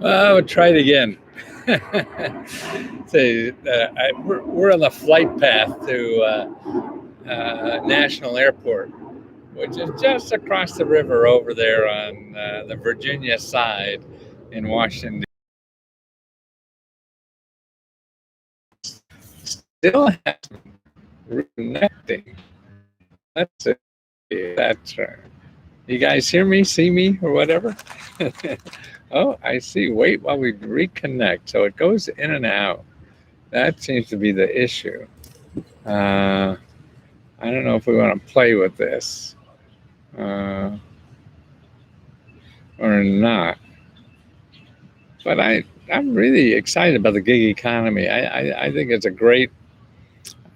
Well, try it again. Say, we're on the flight path to National Airport, which is just across the river over there on the Virginia side in Washington. Still has reconnecting. Let's see. That's right. You guys hear me, see me, or whatever? Oh, I see. Wait while we reconnect. So it goes in and out. That seems to be the issue. Uh, I don't know if we want to play with this uh, or not. But I'm really excited about the gig economy. I think it's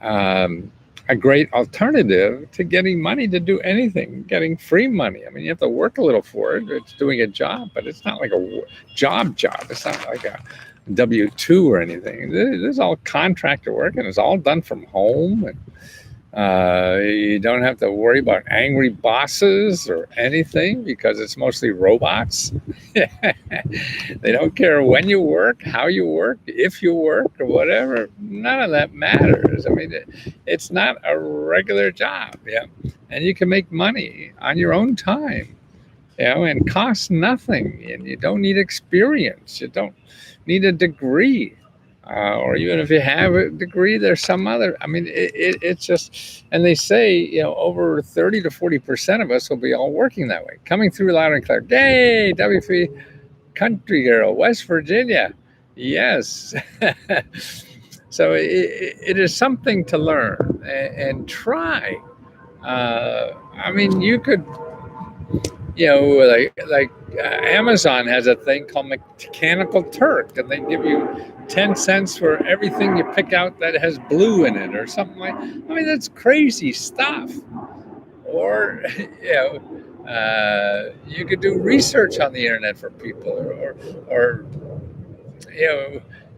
um, a great alternative to getting money to do anything, getting free money. I mean, you have to work a little for it. It's doing a job, but it's not like a job. It's not like a W-2 or anything. This is all contractor work, and it's all done from home. And you don't have to worry about angry bosses or anything because it's mostly robots. They don't care when you work, how you work, if you work, or whatever. None of that matters. I mean, it's not a regular job, yeah. And you can make money on your own time, and cost nothing. And you don't need experience. You don't need a degree. Or even if you have a degree, there's some other. I mean, it's just, and they say, over 30 to 40% of us will be all working that way. Coming through loud and clear. Yay, W3 Country Girl, West Virginia. Yes. So it is something to learn and try. I mean, you could, like Amazon has a thing called Mechanical Turk, and they give you 10 cents for everything you pick out that has blue in it or something like. I mean, that's crazy stuff. Or you could do research on the internet for people, or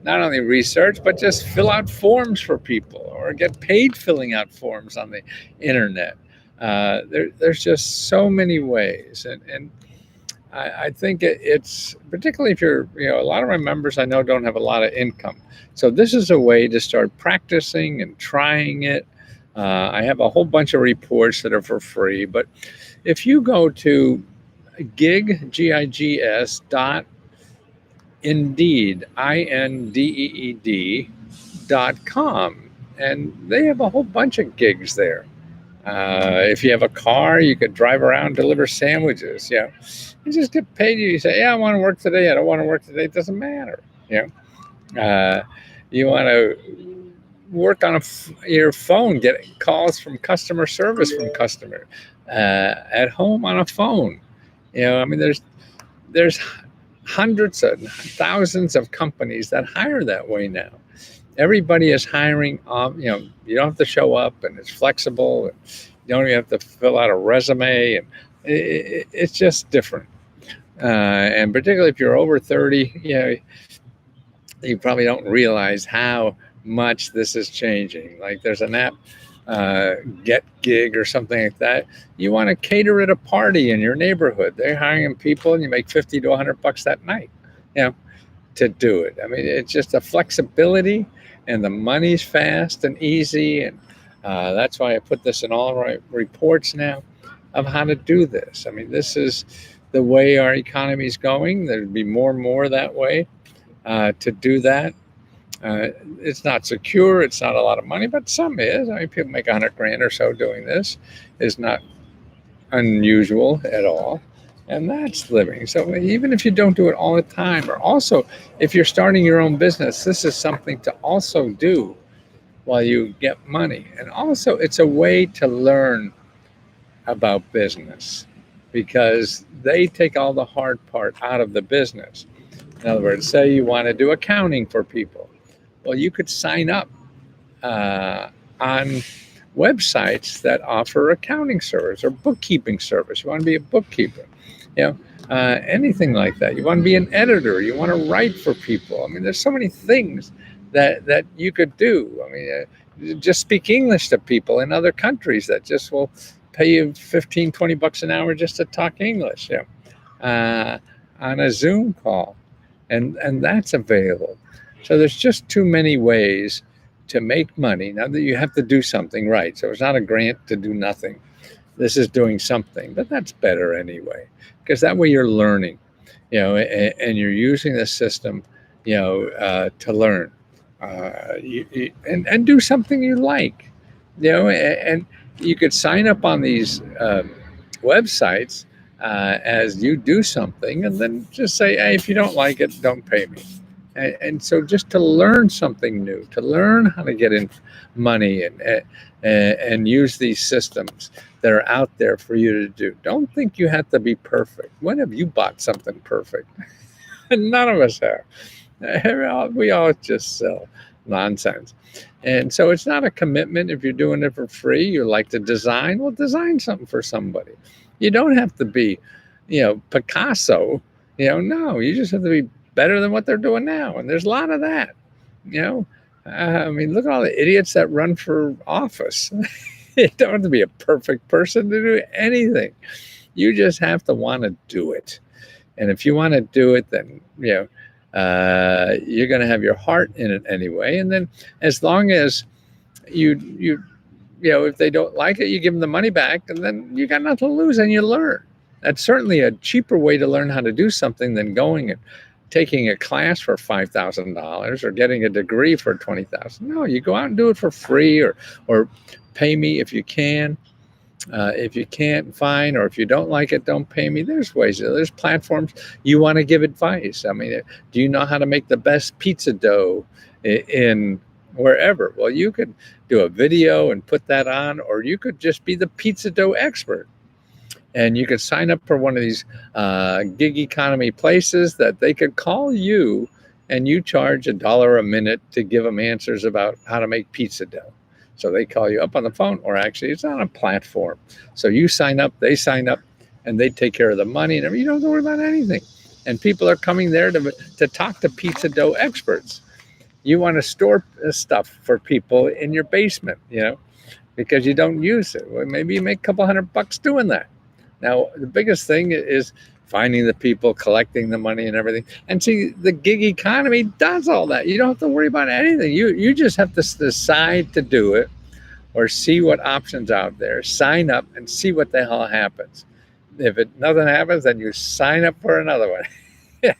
not only research but just fill out forms for people or get paid filling out forms on the internet. There's just so many ways, and I think it's particularly if you're, a lot of my members I know don't have a lot of income. So this is a way to start practicing and trying it. I have a whole bunch of reports that are for free, but if you go to gigs dot indeed, INDEED.com, and they have a whole bunch of gigs there. If you have a car, you could drive around, deliver sandwiches. You just get paid. You say, "Yeah, I want to work today. I don't want to work today." It doesn't matter. You want to work on your phone, get calls from customer service from customer at home on a phone. I mean, there's hundreds of thousands of companies that hire that way now. Everybody is hiring. You don't have to show up, and it's flexible. And you don't even have to fill out a resume, and it's just different. And particularly if you're over 30, you probably don't realize how much this is changing. Like there's an app, Get Gig or something like that. You want to cater at a party in your neighborhood. They're hiring people, and you make $50 to $100 that night. To do it. I mean, it's just the flexibility, and the money's fast and easy, and that's why I put this in all of our reports now of how to do this. I mean, this is the way our economy is going. There'll be more and more that way to do that. It's not secure. It's not a lot of money, but some is. I mean, people make 100 grand or so doing this. Is not unusual at all. And that's living. So even if you don't do it all the time, or also if you're starting your own business, this is something to also do while you get money. And also it's a way to learn about business because they take all the hard part out of the business. In other words, say you want to do accounting for people. Well, you could sign up on websites that offer accounting service or bookkeeping service. You want to be a bookkeeper, anything like that. You want to be an editor. You want to write for people. I mean, there's so many things that you could do. I mean, just speak English to people in other countries that just will pay you $15-20 an hour just to talk English, on a Zoom call. and that's available. So there's just too many ways to make money. Now that you have to do something right. So it's not a grant to do nothing. This is doing something, but that's better anyway, because that way you're learning, and you're using the system, to learn, and do something you like, and you could sign up on these websites as you do something, and then just say, hey, if you don't like it, don't pay me. And so just to learn something new, to learn how to get in money and use these systems that are out there for you to do. Don't think you have to be perfect. When have you bought something perfect? None of us have. We all just sell nonsense. And so it's not a commitment. If you're doing it for free, you like to design, well, design something for somebody. You don't have to be, Picasso, no, you just have to be better than what they're doing now. And there's a lot of that, I mean, look at all the idiots that run for office. You don't have to be a perfect person to do anything. You just have to want to do it. And if you want to do it, then, you're going to have your heart in it anyway. And then as long as you if they don't like it, you give them the money back, and then you got nothing to lose, and you learn. That's certainly a cheaper way to learn how to do something than going and taking a class for $5,000 or getting a degree for $20,000. No, you go out and do it for free, or pay me if you can. If you can't, fine. Or if you don't like it, don't pay me. There's ways. There's platforms. You want to give advice. I mean, do you know how to make the best pizza dough in wherever? Well, you could do a video and put that on, or you could just be the pizza dough expert. And you could sign up for one of these gig economy places that they could call you, and you charge $1 a minute to give them answers about how to make pizza dough. So they call you up on the phone, or actually it's on a platform. So you sign up, they sign up, and they take care of the money and everything. You don't have to worry about anything. And people are coming there to talk to pizza dough experts. You want to store stuff for people in your basement, because you don't use it. Well, maybe you make a couple $100 doing that. Now, the biggest thing is finding the people, collecting the money and everything. And see, the gig economy does all that. You don't have to worry about anything. You just have to decide to do it, or see what options out there, sign up and see what the hell happens. If nothing happens, then you sign up for another one.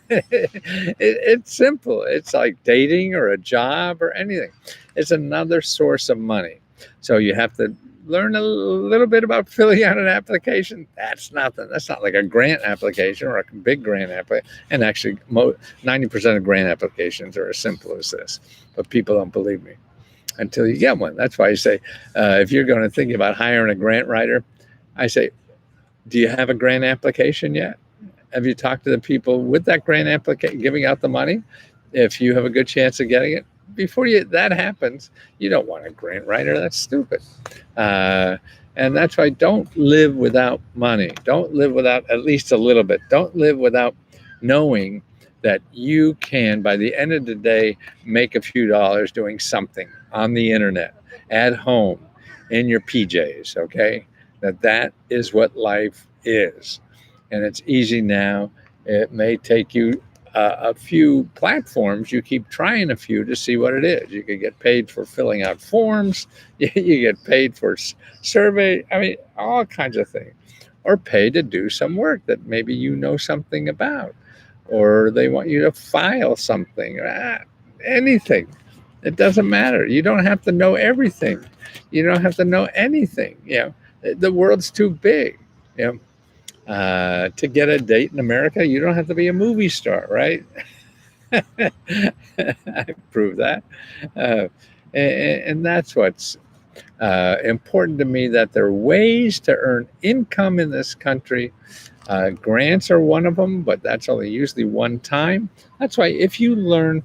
It's simple. It's like dating or a job or anything. It's another source of money. So you have to learn a little bit about filling out an application. That's nothing. That's not like a grant application or a big grant application. And actually, 90% of grant applications are as simple as this. But people don't believe me until you get one. That's why I say, if you're going to think about hiring a grant writer, I say, do you have a grant application yet? Have you talked to the people with that grant application, giving out the money? If you have a good chance of getting it, before that happens, you don't want a grant writer. That's stupid. And that's why don't live without money. Don't live without at least a little bit. Don't live without knowing that you can, by the end of the day, make a few dollars doing something on the internet, at home, in your PJs, okay? That is what life is. And it's easy now. It may take you a few platforms. You keep trying a few to see what it is. You could get paid for filling out forms. You get paid for survey. I mean, all kinds of things. Or pay to do some work that maybe you know something about. Or they want you to file something. Anything. It doesn't matter. You don't have to know everything. You don't have to know anything. The world's too big. To get a date in America, you don't have to be a movie star, right? I proved that. And that's what's important to me, that there are ways to earn income in this country. Grants are one of them, but that's only usually one time. That's why if you learn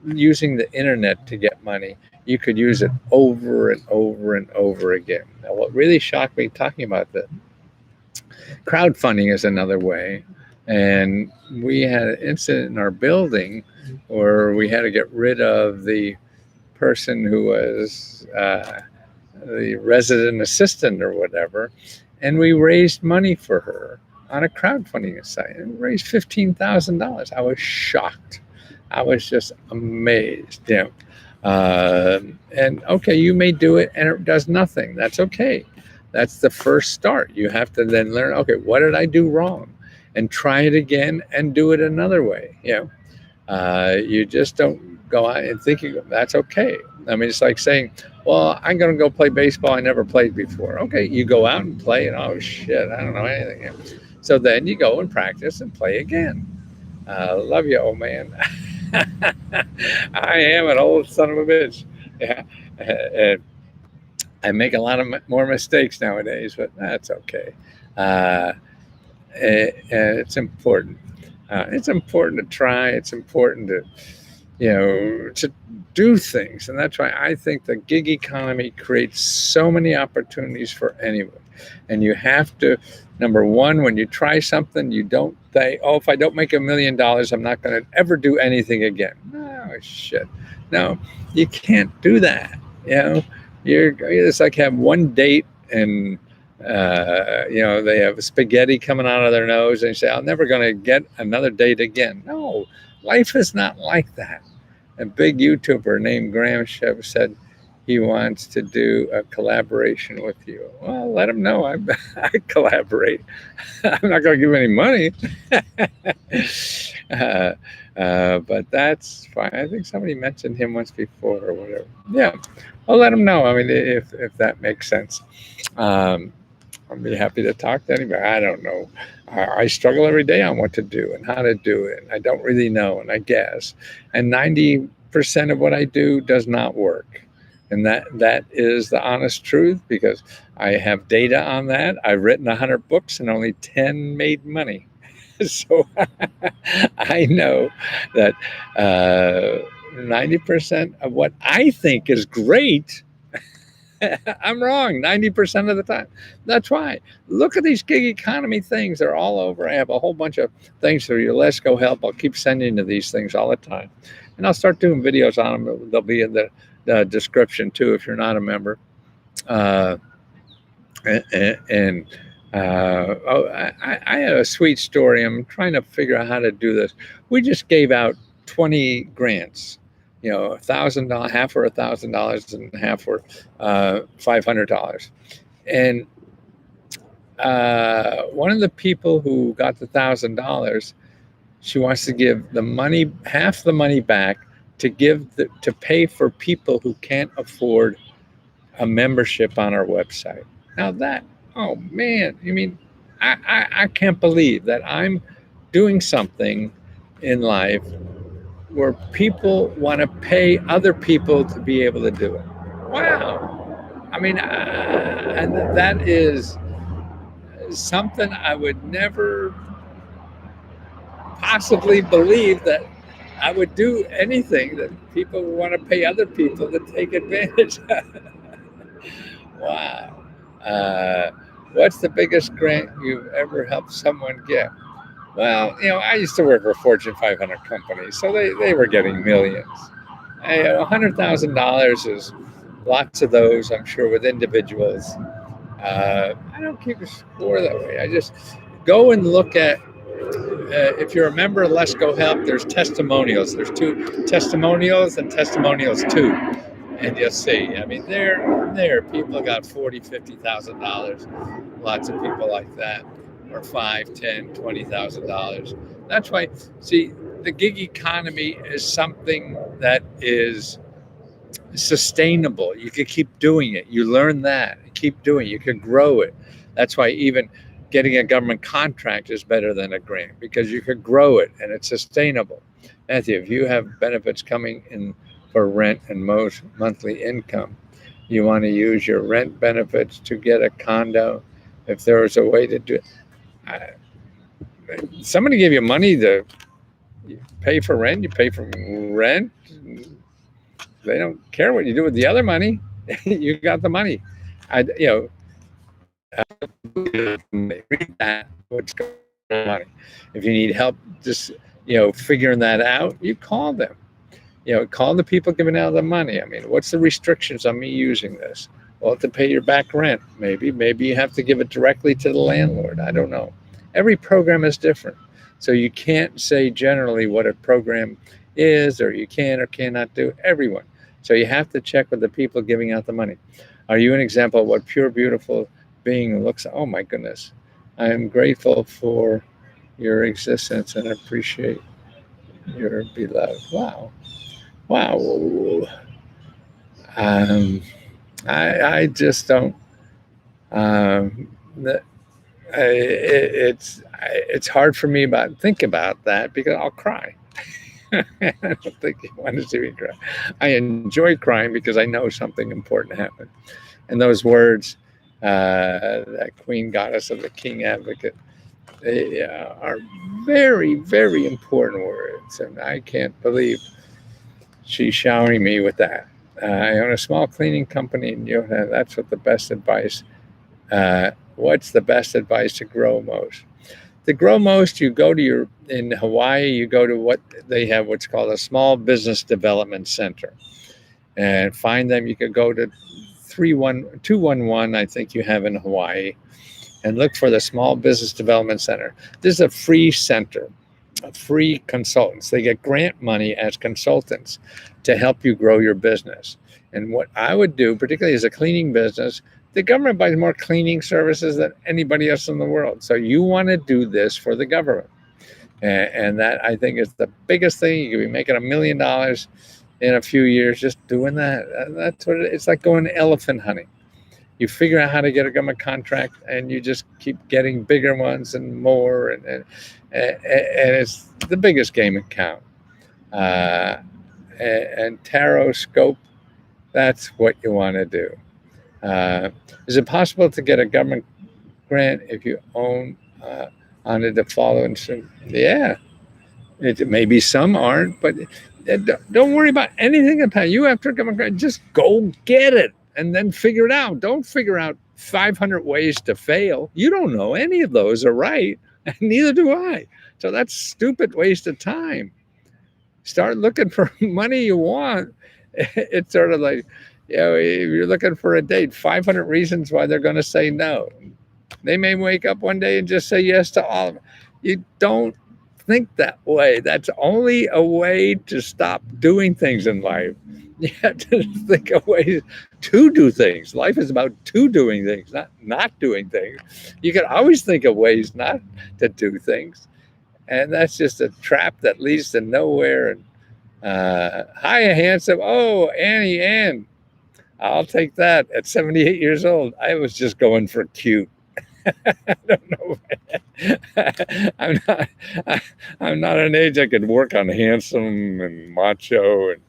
using the internet to get money, you could use it over and over and over again. Now, what really shocked me talking about that, crowdfunding is another way. And we had an incident in our building where we had to get rid of the person who was the resident assistant or whatever. And we raised money for her on a crowdfunding site, and raised $15,000. I was shocked. I was just amazed. And okay, you may do it and it does nothing. That's okay. That's the first start. You have to then learn, okay, what did I do wrong? And try it again and do it another way. You just don't go out and thinking that's okay. I mean, it's like saying, well, I'm going to go play baseball. I never played before. Okay, you go out and play, and oh shit, I don't know anything. So then you go and practice and play again. Love you, old man. I am an old son of a bitch. Yeah. I make a lot of more mistakes nowadays, but that's okay. It's important. It's important to try. It's important to do things. And that's why I think the gig economy creates so many opportunities for anyone. And you have to, number one, when you try something, you don't say, oh, if I don't make $1 million, I'm not going to ever do anything again. No, shit. No, you can't do that. It's like have one date and they have spaghetti coming out of their nose and you say, I'm never going to get another date again. No, life is not like that. A big YouTuber named Graham Shev said he wants to do a collaboration with you. Well, let him know I collaborate. I'm not going to give any money. But that's fine. I think somebody mentioned him once before or whatever. Yeah, I'll let him know. I mean, if that makes sense. I'll be happy to talk to anybody. I don't know. I struggle every day on what to do and how to do it. I don't really know, and I guess. And 90% of what I do does not work. And that is the honest truth, because I have data on that. I've written 100 books and only 10 made money. So I know that 90% of what I think is great, I'm wrong 90% of the time. That's why. Look at these gig economy things. They're all over. I have a whole bunch of things through your Let's Go Help. I'll keep sending you these things all the time. And I'll start doing videos on them. They'll be in the description too if you're not a member. I had a sweet story. I'm trying to figure out how to do this. We just gave out 20 grants. $1,000, half were $1,000 and half were $500. And one of the people who got the $1,000, she wants to give the money, half the money back, to pay for people who can't afford a membership on our website. Now that, oh man, I can't believe that I'm doing something in life where people want to pay other people to be able to do it. Wow. And that is something I would never possibly believe, that I would do anything that people want to pay other people to take advantage of. Wow. What's the biggest grant you've ever helped someone get? Well, I used to work for Fortune 500 companies, so they were getting millions. $100,000 is lots of those, I'm sure, with individuals. I don't keep a score that way. I just go and look at, if you're a member of Let's Go Help, there's testimonials. There's 2 testimonials and testimonials 2. And you'll see, there people got $40,000, $50,000. Lots of people like that. Or $5,000, $10,000, $20,000. That's why, see, the gig economy is something that is sustainable. You can keep doing it. You learn that. Keep doing it. You can grow it. That's why even getting a government contract is better than a grant, because you can grow it and it's sustainable. Matthew, if you have benefits coming in for rent and most monthly income, you want to use your rent benefits to get a condo. If there was a way to do it, somebody gave you money to pay for rent, you pay for rent. They don't care what you do with the other money. You got the money. Read that. What's going on? Money. If you need help, just figuring that out, you call them. Call the people giving out the money. What's the restrictions on me using this? Well, to pay your back rent, maybe you have to give it directly to the landlord. I don't know. Every program is different. So you can't say generally what a program is, or you can or cannot do. Everyone. So you have to check with the people giving out the money. Are you an example of what pure, beautiful being looks? Oh my goodness. I am grateful for your existence and appreciate your beloved. Wow. Wow. Um, I just don't. Um, it's hard for me about think about that because I'll cry. I don't think you want to see me cry. I enjoy crying because I know something important happened. And those words, that Queen Goddess of the King Advocate, they are very, very important words, and I can't believe she's showering me with that. I own a small cleaning company in Utah. That's what the best advice. What's the best advice to grow most? To grow most, you go to in Hawaii, you go to what they have, what's called a small business development center, and find them. You could go to 211, I think you have in Hawaii, and look for the Small Business Development Center. This is a free center, free consultants. They get grant money as consultants to help you grow your business. And what I would do, particularly as a cleaning business, the government buys more cleaning services than anybody else in the world. So you want to do this for the government. And that, I think, is the biggest thing. You could be making $1 million in a few years just doing that. That's what it's like going elephant hunting. You figure out how to get a government contract, and you just keep getting bigger ones and more, and it's the biggest game in town. And tarot scope, that's what you want to do. Is it possible to get a government grant if you own on the following? Yeah, maybe some aren't, but don't worry about anything about you after a government grant. Just go get it and then figure it out. Don't figure out 500 ways to fail. You don't know any of those are right, and neither do I. So that's stupid waste of time. Start looking for money you want. It's sort of like, if you're looking for a date, 500 reasons why they're going to say no. They may wake up one day and just say yes to all of them. You don't think that way. That's only a way to stop doing things in life. You have to think of ways to do things. Life is about doing things, not doing things. You can always think of ways not to do things. And that's just a trap that leads to nowhere. And hi, handsome. Oh, Ann. I'll take that. At 78 years old, I was just going for cute. I don't know. I'm not an age I could work on handsome and macho and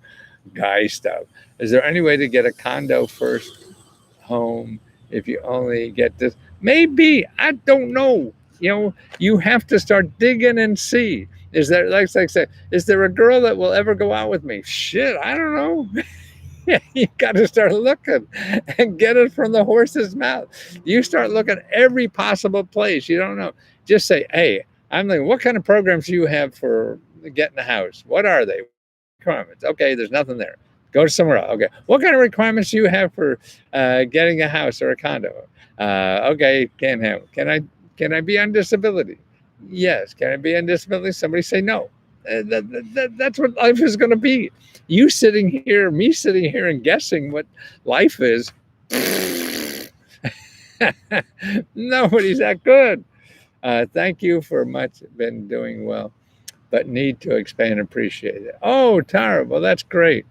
guy stuff. Is there any way to get a condo first home if you only get this? Maybe. I don't know. You have to start digging and see. Is there, like I said, is there a girl that will ever go out with me? Shit, I don't know. You got to start looking and get it from the horse's mouth. You start looking every possible place. You don't know. Just say, hey, I'm like, what kind of programs do you have for getting a house? What are they? Requirements. Okay, there's nothing there. Go to somewhere else. Okay. What kind of requirements do you have for getting a house or a condo? Okay, can't have it. Can I be on disability? Yes. Can I be on disability? Somebody say no. That's what life is going to be. You sitting here, me sitting here and guessing what life is. Nobody's that good. Thank you for much. Been doing well, but need to expand and appreciate it. Oh, Tara, well, that's great.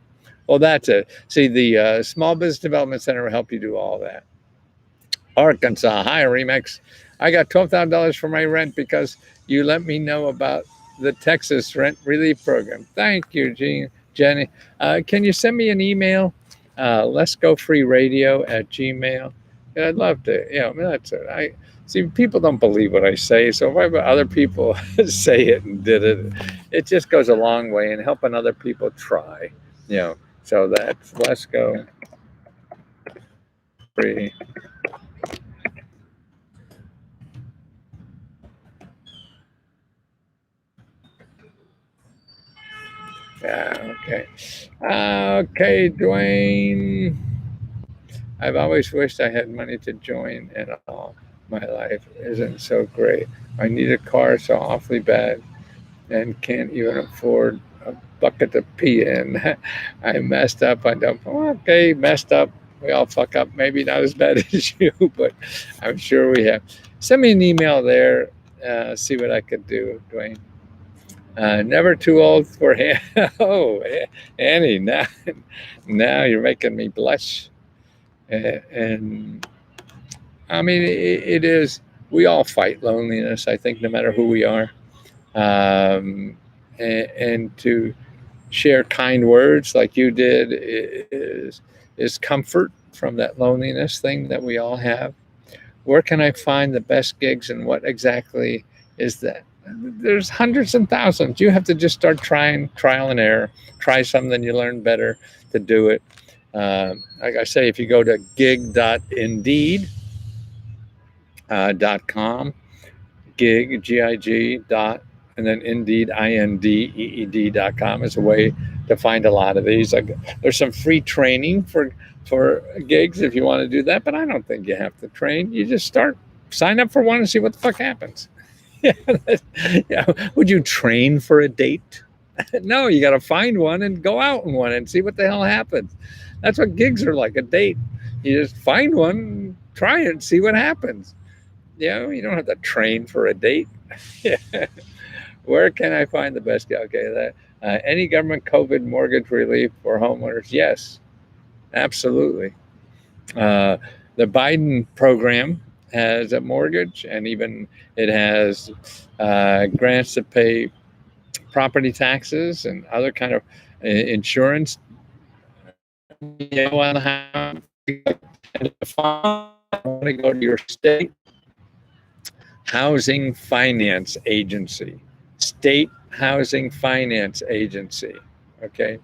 Well, that's it. See, the Small Business Development Center will help you do all that. Arkansas, hi, Remix. I got $12,000 for my rent because you let me know about the Texas Rent Relief Program. Thank you, Jenny. Can you send me an email? Let's Go Free Radio at Gmail. I'd love to. That's it. I see people don't believe what I say, so if I have other people say it and did it, it just goes a long way in helping other people try. So that's Let's Go Free. Yeah, okay. Okay, Dwayne. I've always wished I had money to join, and all my life isn't so great. I need a car so awfully bad and can't even afford a bucket to pee in. I messed up. I don't. Okay, messed up. We all fuck up. Maybe not as bad as you, but I'm sure we have. Send me an email there. See what I could do, Dwayne. Never too old for him. Oh, Annie, now you're making me blush. And I mean, it is. We all fight loneliness. I think no matter who we are, and to share kind words like you did is comfort from that loneliness thing that we all have. Where can I find the best gigs and what exactly is that? There's hundreds and thousands. You have to just start trying, trial and error. Try something, you learn better to do it. Like I say, if you go to gig.indeed.com, gig, dot, and then Indeed, INDEED.com is a way to find a lot of these. There's some free training for gigs if you want to do that, but I don't think you have to train. You just sign up for one and see what the fuck happens. Yeah, yeah. Would you train for a date? No, you got to find one and go out in one and see what the hell happens. That's what gigs are like, a date. You just find one, try it, and see what happens. You don't have to train for a date. Where can I find the best? Okay, any government COVID mortgage relief for homeowners? Yes, absolutely. The Biden program has a mortgage, and even it has grants to pay property taxes and other kind of insurance. On the house, and if I want to go to your state Housing Finance Agency, State Housing Finance Agency. Okay,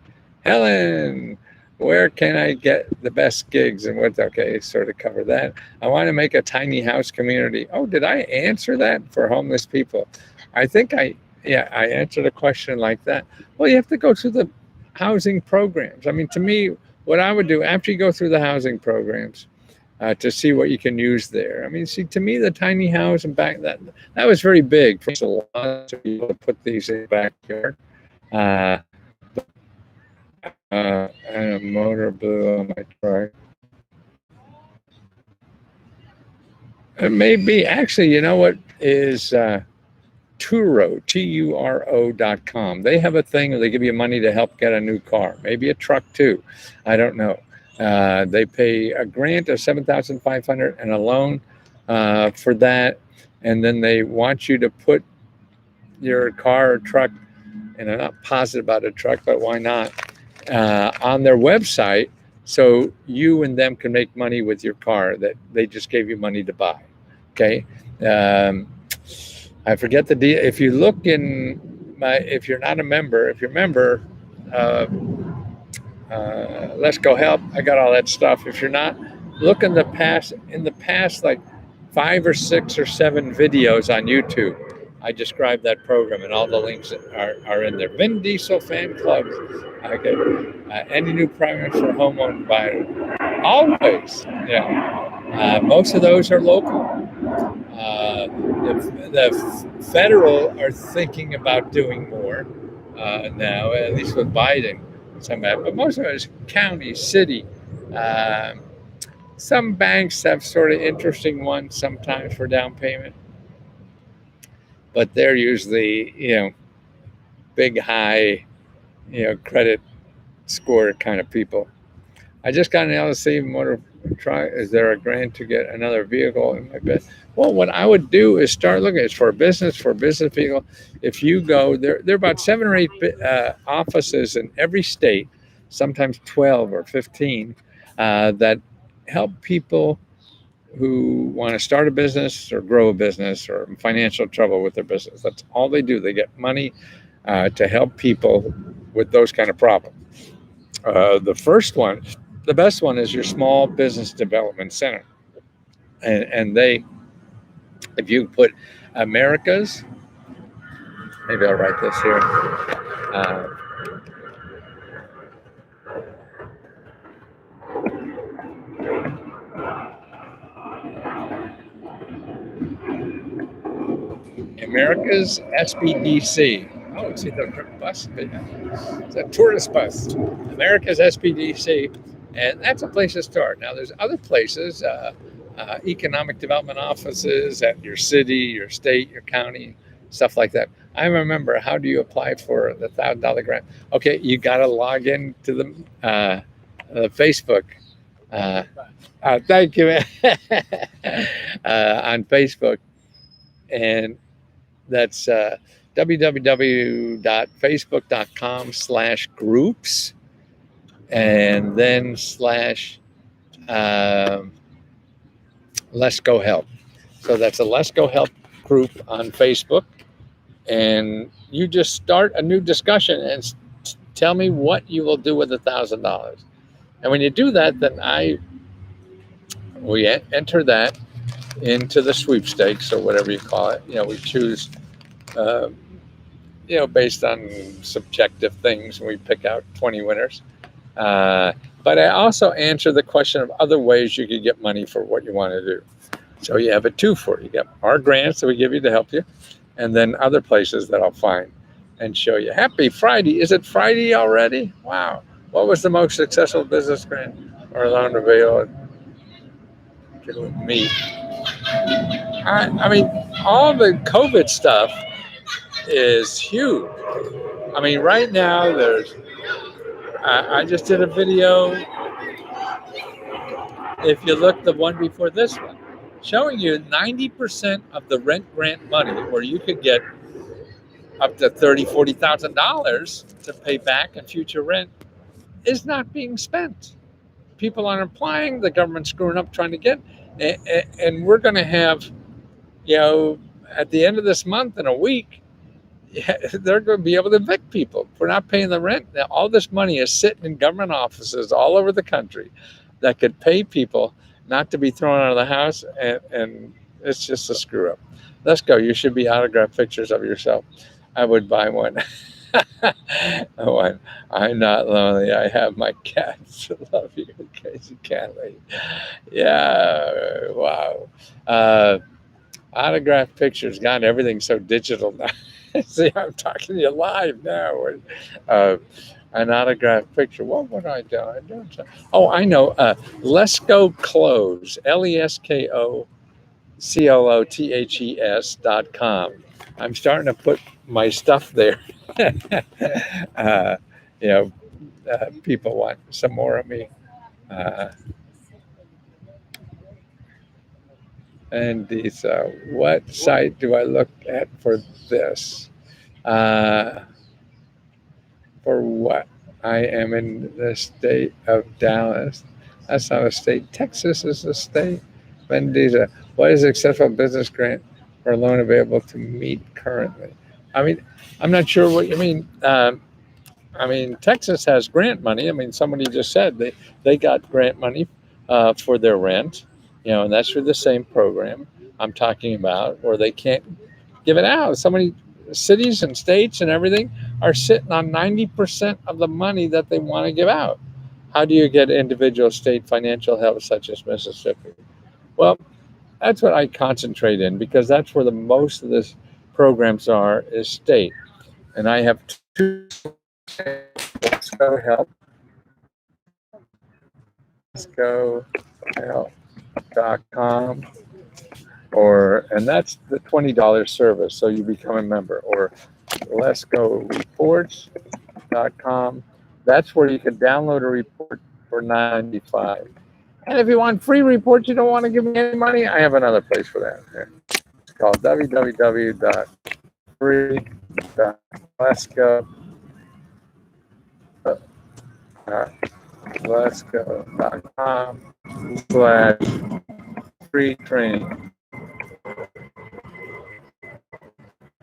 Helen, where can I get the best gigs and what? Okay, sort of cover that. I want to make a tiny house community. Oh, did I answer that for homeless people? I think I answered a question like that. Well, you have to go through the housing programs. I mean, to me, what I would do after you go through the housing programs, to see what you can use there. I mean, see, to me, the tiny house and back that was very big for a lot of people to put these in the backyard. And a motor blew on my truck. It may be actually. You know what is Turo, Turo.com. They have a thing where they give you money to help get a new car, maybe a truck too. I don't know. They pay a grant of $7,500 and a loan for that, and then they want you to put your car or truck, and I'm not positive about a truck, but why not, on their website, so you and them can make money with your car that they just gave you money to buy. Okay, I forget the deal. If you look if you're not a member, if you're a member. Let's Go Help. I got all that stuff. If you're not, look in the past, like 5 or 6 or 7 videos on YouTube. I described that program, and all the links are in there. Vin Diesel fan clubs. Okay. Any new programs for homeowner buyers? Always. Yeah. Most of those are local. The federal are thinking about doing more now, at least with Biden. But most of it is county, city. Some banks have sort of interesting ones sometimes for down payment, but they're usually, big, high, credit score kind of people. I just got an LLC motor. Is there a grant to get another vehicle in my bed? Well, what I would do is start looking. It's for business vehicle. If you go there are about 7 or 8 offices in every state, sometimes 12 or 15, that help people who want to start a business or grow a business or in financial trouble with their business. That's all they do. They get money to help people with those kind of problems. The best one is your Small Business Development Center. And they, if you put America's, maybe I'll write this here. America's SBDC. Oh, see the bus? It's a tourist bus. America's SPDC, and that's a place to start. Now, there's other places, economic development offices at your city, your state, your county, stuff like that. I remember, how do you apply for the $1,000 grant? Okay, you got to log into the Facebook. Uh, Thank you, man. On Facebook, and that's www.facebook.com/groups and then slash um, Let's Go Help. So that's a Let's Go Help group on Facebook, and you just start a new discussion and tell me what you will do with $1,000. And when you do that, then we enter that into the sweepstakes, or whatever you call it. We choose, uh, based on subjective things, we pick out 20 winners. But I also answer the question of other ways you could get money for what you want to do. So you have a two-for. You get our grants that we give you to help you, and then other places that I'll find and show you. Happy Friday. Is it Friday already? Wow. What was the most successful business grant or loan available to me? I mean, all the COVID stuff is huge. I mean, right now I just did a video. If you look, the one before this one, showing you 90% of the rent grant money, where you could get up to $30,000-$40,000 to pay back in future rent, is not being spent. People aren't applying. The government's screwing up trying to get, and we're going to have, at the end of this month, in a week, they're going to be able to evict people for not paying the rent. Now, all this money is sitting in government offices all over the country that could pay people not to be thrown out of the house, and it's just a screw up. Let's go. You should be autographed pictures of yourself. I would buy one. One. I'm not lonely. I have my cats. I love you in case you can't leave. Yeah. Wow. Autographed pictures. God, everything's so digital now. See, I'm talking to you live now. An autographed picture. What would I do? Oh, I know. Let's Go Clothes. LESKOCLOTHES.com. I'm starting to put my stuff there. People want some more of me. And these, what site do I look at for this? For what? I am in the state of Dallas. That's not a state. Texas is a state. Mendoza. What is accessible business grant for a loan available to meet currently? I mean, I'm not sure what you mean. Texas has grant money. I mean, somebody just said they got grant money for their rent, and that's through the same program I'm talking about, or they can't give it out. So many cities and states and everything are sitting on 90% of the money that they want to give out. How do you get individual state financial help, such as Mississippi? Well, that's what I concentrate in, because that's where the most of this programs are, is state. And I have two. Let's Go Help. Let's Go Help.com. And that's the $20 service, so you become a member. Or Let's Go Reports.com. That's where you can download a report for $95. And if you want free reports, you don't want to give me any money, I have another place for that. It's called www.letsgo.com/free training.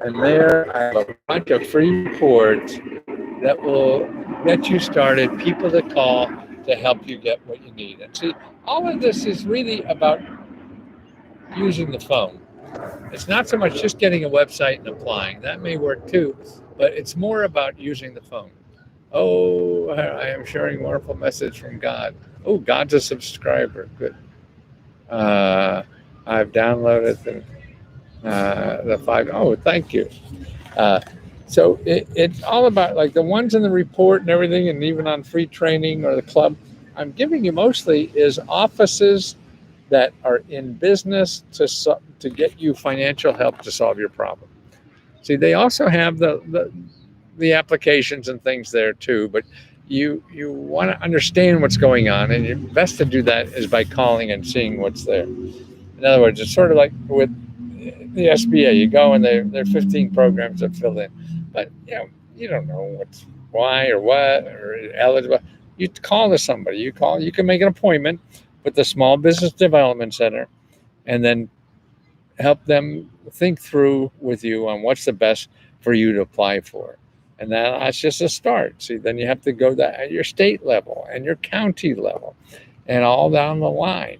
And there I have a bunch of free reports that will get you started, people to call to help you get what you need. And see, all of this is really about using the phone. It's not so much just getting a website and applying. That may work too, but it's more about using the phone. Oh, I am sharing a wonderful message from God. Oh, God's a subscriber. Good. I've downloaded the 5. Oh, thank you. So it's all about like the ones in the report and everything, and even on free training or the club. I'm giving you mostly is offices that are in business to get you financial help to solve your problem. See, they also have the applications and things there too, but you want to understand what's going on, and your best to do that is by calling and seeing what's there. In other words, it's sort of like with the SBA. You go and there are 15 programs that fill in, but you don't know what's why or what or eligible. You call to somebody. You call. You can make an appointment with the Small Business Development Center, and then help them think through with you on what's the best for you to apply for. And that's just a start. See, then you have to go that at your state level and your county level and all down the line.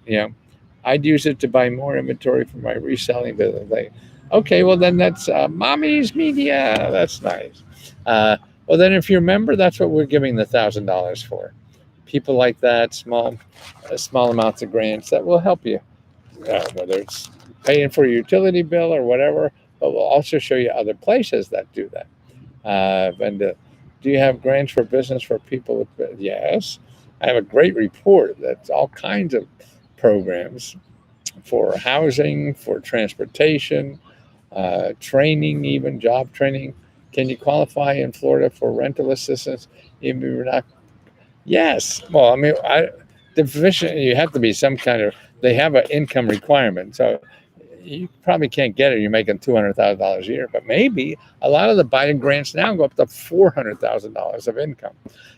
I'd use it to buy more inventory for my reselling business. Like, okay, well then that's mommy's media. That's nice. Well, then if you remember, that's what we're giving the $1,000 for. People like that, small amounts of grants that will help you, whether it's paying for your utility bill or whatever. But we'll also show you other places that do that. Do you have grants for business for people with? Yes, I have a great report that's all kinds of programs for housing, for transportation, training, even job training. Can you qualify in Florida for rental assistance? Even if you're not. Yes. Well, I mean, you have to be some kind of. They have an income requirement, so you probably can't get it. You're making $200,000 a year, but maybe a lot of the Biden grants now go up to $400,000 of income.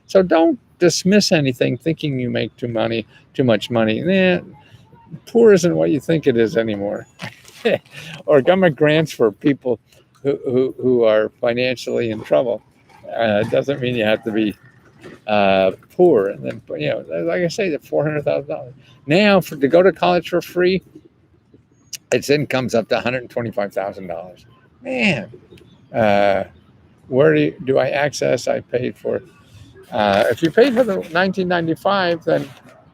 So don't dismiss anything thinking you make too much money. Poor isn't what you think it is anymore. Or government grants for people who are financially in trouble. Doesn't mean you have to be poor. And then, like I say, the $400,000 now to go to college for free. Its income's up to $125,000. Man, where do I access? I paid for. If you paid for the 1995, then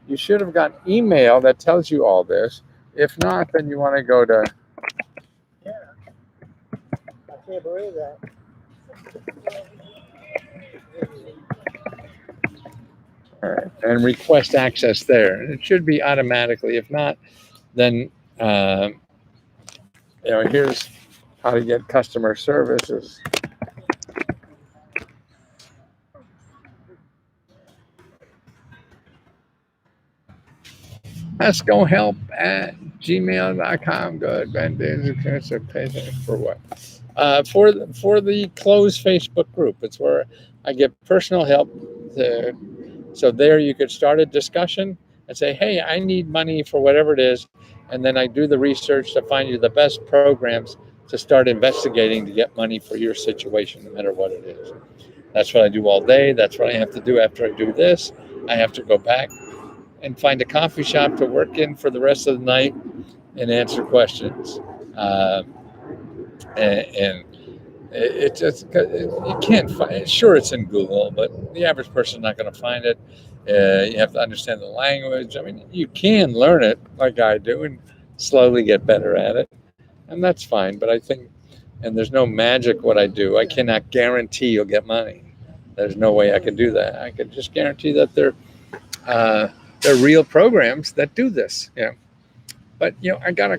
you should have got email that tells you all this. If not, then you want to go to. Yeah, I can't believe that. All right, and request access there. It should be automatically. If not, then here's how to get customer services. Let's go help at gmail.com. Good. For what? For the closed Facebook group. It's where I give personal help. So there you could start a discussion and say, hey, I need money for whatever it is. And then I do the research to find you the best programs to start investigating to get money for your situation, no matter what it is. That's what I do all day. That's what I have to do after I do this. I have to go back and find a coffee shop to work in for the rest of the night and answer questions. And it just, you can't find it. Sure, it's in Google, but the average person's not going to find it. You have to understand the language. I mean, you can learn it like I do and slowly get better at it. And that's fine. But I think, and there's no magic what I do. I cannot guarantee you'll get money. There's no way I can do that. I can just guarantee that they're real programs that do this. But I got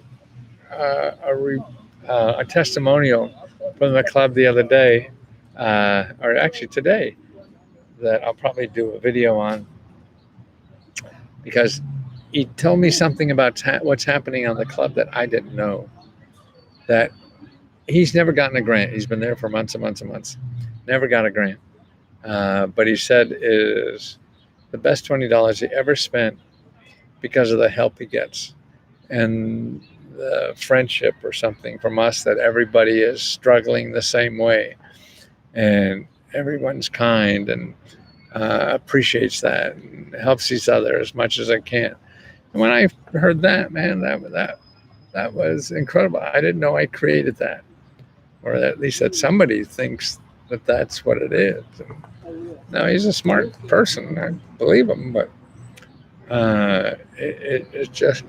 a testimonial from the club the other day, or actually today, that I'll probably do a video on, because he told me something about what's happening on the club that I didn't know. That he's never gotten a grant. He's been there for months and months and months. Never got a grant. But he said it is the best $20 he ever spent because of the help he gets and the friendship or something from us, that everybody is struggling the same way and everyone's kind and appreciates that and helps each other as much as they can. And when I heard that, man, that was incredible. I didn't know I created that, or at least that somebody thinks that that's what it is. No, he's a smart person. I believe him, but it's just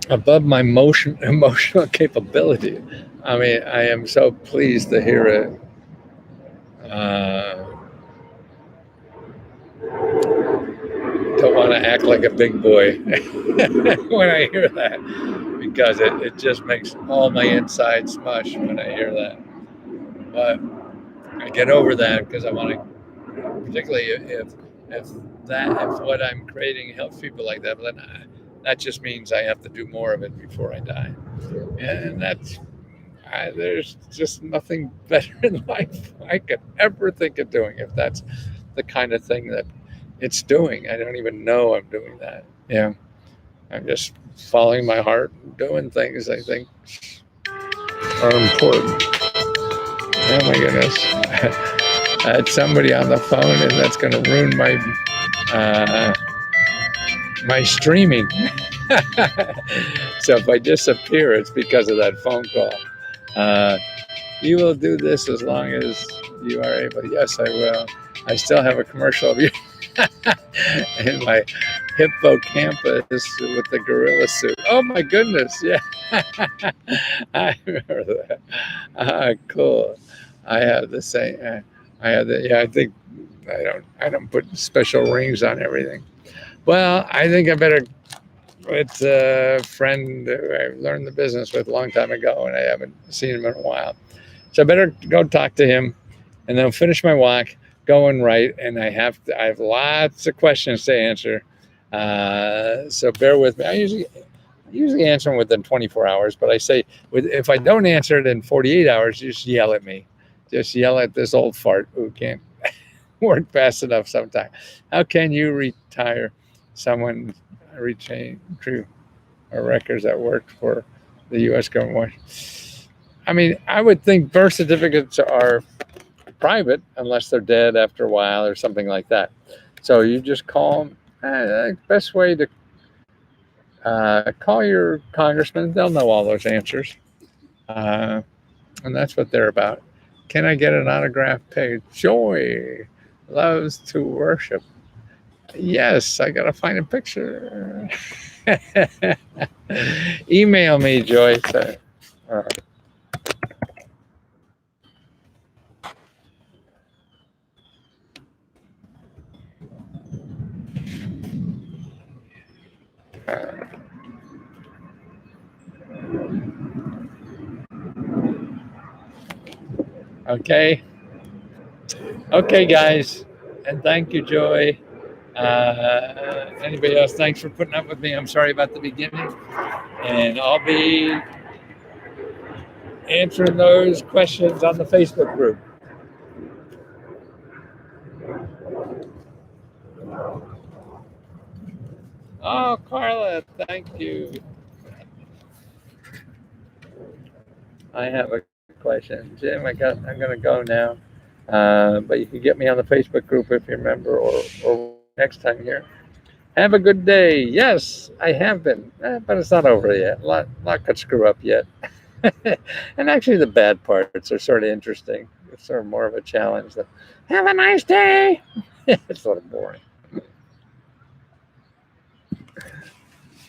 above my emotional capability. I mean, I am so pleased to hear it Don't want to act like a big boy when I hear that, because it just makes all my insides mush when I hear that. But I get over that because I want to, particularly if if what I'm creating helps people like that, then that just means I have to do more of it before I die. And there's just nothing better in life I could ever think of doing if that's the kind of thing that it's doing. I don't even know I'm doing that. Yeah. I'm just following my heart and doing things I think are important. Oh my goodness. I had somebody on the phone, and that's going to ruin my streaming. So if I disappear, it's because of that phone call. You will do this as long as you are able. Yes, I will. I still have a commercial of you in my hippocampus with the gorilla suit. Oh my goodness! Yeah, I remember that. Cool. I have the same. I have the. Yeah, I think I don't put special rings on everything. Well, I think I better. It's a friend who I learned the business with a long time ago, and I haven't seen him in a while. So I better go talk to him, and then finish my walk, go and write. And I have lots of questions to answer. So bear with me. I usually answer them within 24 hours, but I say if I don't answer it in 48 hours, just yell at me. Just yell at this old fart who can't work fast enough sometimes. How can you retire someone retain true records that worked for the U.S. government? I mean, I would think birth certificates are private unless they're dead after a while or something like that. So you just call them. The best way to call your congressman. They'll know all those answers. And that's what they're about. Can I get an autograph page? Joy loves to worship. Yes, I got to find a picture. Email me, Joy. Okay. Okay, guys. And thank you, Joy. Anybody else, thanks for putting up with me. I'm sorry about the beginning. And I'll be answering those questions on the Facebook group. Oh, Carla, thank you. I have a question. Jim, I'm going to go now. But you can get me on the Facebook group if you remember, or next time here. Have a good day. Yes, I have been, but it's not over yet. A lot could screw up yet. And actually, the bad parts are sort of interesting. It's sort of more of a challenge than have a nice day. It's sort of boring.